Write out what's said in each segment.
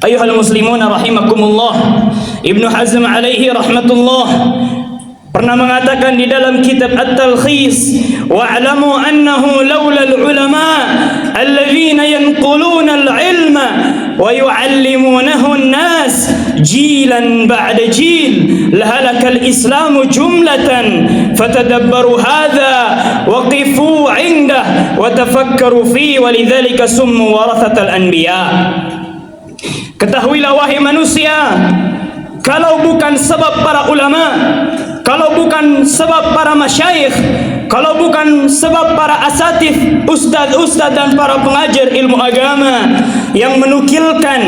Ayuhal muslimun rahimakumullah, Ibnu Hazm alaihi rahmatullah pernah mengatakan di dalam kitab At-Talkhis, wa'lamu annahu laula al-ulama alladhina yanquluna al-ilma wa yu'allimunahu an-nas jilan ba'da jil lahalaka al-islamu jumlatan fatadabbaru hadha waqifu 'indah wa tafakkaru fi walidhalika summu warathatal anbiya. Ketahuilah wahai manusia, kalau bukan sebab para ulama, kalau bukan sebab para masyayikh, kalau bukan sebab para asatif, ustaz-ustaz dan para pengajar ilmu agama yang menukilkan,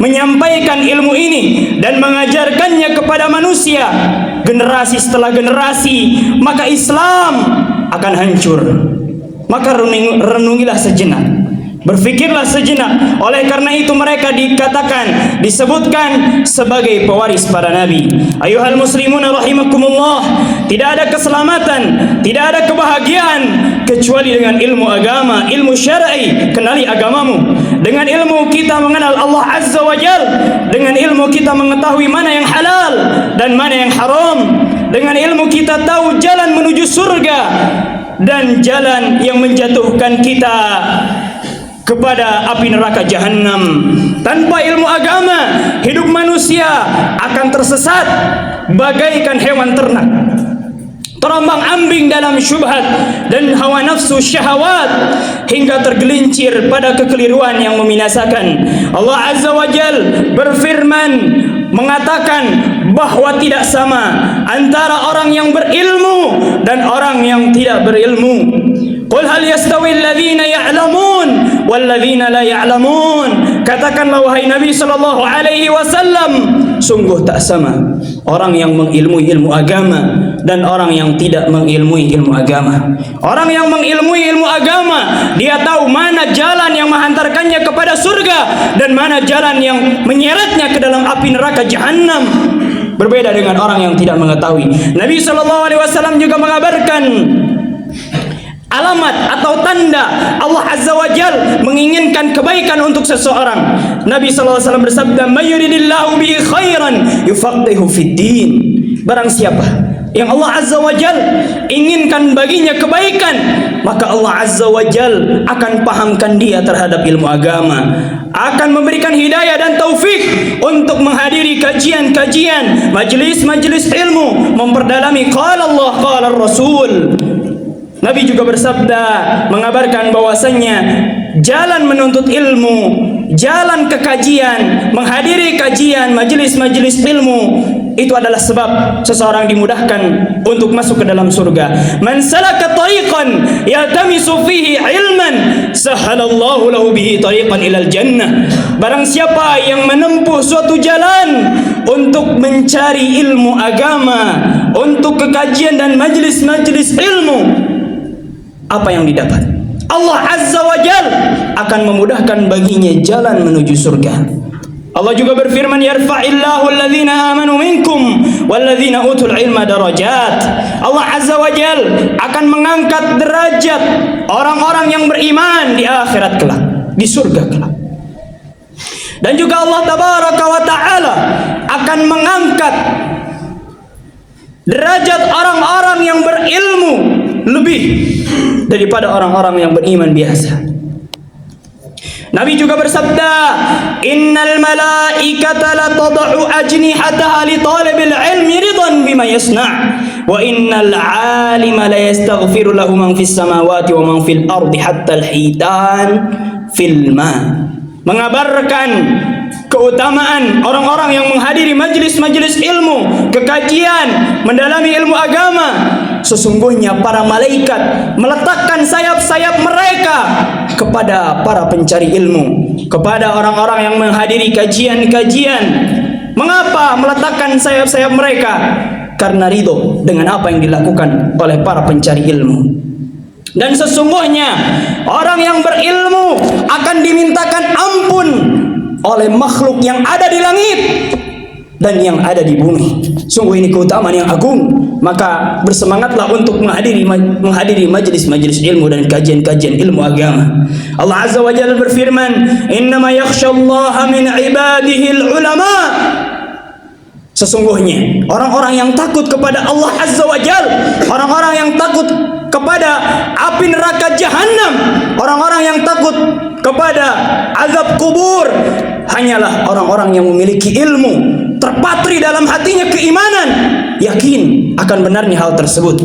menyampaikan ilmu ini dan mengajarkannya kepada manusia generasi setelah generasi, maka Islam akan hancur. Maka renungilah sejenak, berfikirlah sejenak. Oleh karena itu mereka disebutkan sebagai pewaris para nabi. Ayuhal muslimun rahimakumullah, tidak ada keselamatan, tidak ada kebahagiaan kecuali dengan ilmu agama, ilmu syar'i. Kenali agamamu. Dengan ilmu kita mengenal Allah Azza wa Jal. Dengan ilmu kita mengetahui mana yang halal dan mana yang haram. Dengan ilmu kita tahu jalan menuju surga dan jalan yang menjatuhkan kita kepada api neraka jahanam. Tanpa ilmu agama, hidup manusia akan tersesat bagaikan hewan ternak, terombang-ambing dalam syubhat dan hawa nafsu syahwat hingga tergelincir pada kekeliruan yang membinasakan. Allah Azza wa Jal berfirman mengatakan bahwa tidak sama antara orang yang berilmu dan orang yang tidak berilmu. Qul hal yastawi alladhina ya'lamun wal ladzina la ya'lamun. Katakanlah wahai Nabi sallallahu alaihi wasallam, sungguh tak sama orang yang mengilmui ilmu agama dan orang yang tidak mengilmui ilmu agama. Orang yang mengilmui ilmu agama, dia tahu mana jalan yang menghantarkannya kepada surga dan mana jalan yang menyeretnya ke dalam api neraka jahanam. Berbeda dengan orang yang tidak mengetahui. Nabi sallallahu alaihi wasallam juga mengabarkan alamat atau tanda Allah Azza wa Jal menginginkan kebaikan untuk seseorang. Nabi sallallahu alaihi wasallam bersabda, "May yuridillahu bihi khairan yufaqihu fid din." Barang siapa yang Allah Azza wa Jal inginkan baginya kebaikan, maka Allah Azza wa Jal akan pahamkan dia terhadap ilmu agama, akan memberikan hidayah dan taufik untuk menghadiri kajian-kajian, majelis-majelis ilmu, memperdalami qala Allah qala Rasul. Nabi juga bersabda mengabarkan bahwasannya jalan menuntut ilmu, jalan ke kajian, menghadiri kajian, majelis-majelis ilmu, itu adalah sebab seseorang dimudahkan untuk masuk ke dalam surga. Man salaka tariqan yaltamisu fihi ilman sahalallahu lahu bihi tariqan ilal jannah. Barang siapa yang menempuh suatu jalan untuk mencari ilmu agama, untuk kekajian dan majelis-majelis ilmu, apa yang didapat? Allah Azza wa Jal akan memudahkan baginya jalan menuju surga. Allah juga berfirman, yarfa'illahu alladhina amanu minkum walladhina utul ilma darajat. Allah Azza wa Jal akan mengangkat derajat orang-orang yang beriman di akhirat kelak, di surga kelak. Dan juga Allah Tabaraka wa Ta'ala akan mengangkat derajat orang-orang yang berilmu lebih daripada orang-orang yang beriman biasa. Nabi juga bersabda, innal malaikata la tad'u ajnihataha li talibil ilmi ridan bima yasna' wa innal 'alima la yastaghfiru lahu man fis samawati wa man fil ardi hatta al hitan fil ma. Mengabarkan keutamaan orang-orang yang menghadiri majelis-majelis ilmu, kekajian, mendalami ilmu agama. Sesungguhnya para malaikat meletakkan sayap-sayap mereka kepada para pencari ilmu, kepada orang-orang yang menghadiri kajian-kajian. Mengapa meletakkan sayap-sayap mereka? Karena ridho dengan apa yang dilakukan oleh para pencari ilmu. Dan sesungguhnya orang yang berilmu akan dimintakan ampun oleh makhluk yang ada di langit dan yang ada di bumi. Sungguh ini keutamaan yang agung. Maka bersemangatlah untuk menghadiri majelis-majelis ilmu dan kajian-kajian ilmu agama. Allah Azza wa Jalla berfirman, "Innama yakhsyallaha min ibadihil ulama." Sesungguhnya orang-orang yang takut kepada Allah Azza wa Jalla, orang-orang yang takut kepada api neraka jahanam, orang-orang yang takut kepada azab kubur, hanyalah orang-orang yang memiliki ilmu, terpatri dalam hatinya keimanan, yakin akan benarnya hal tersebut.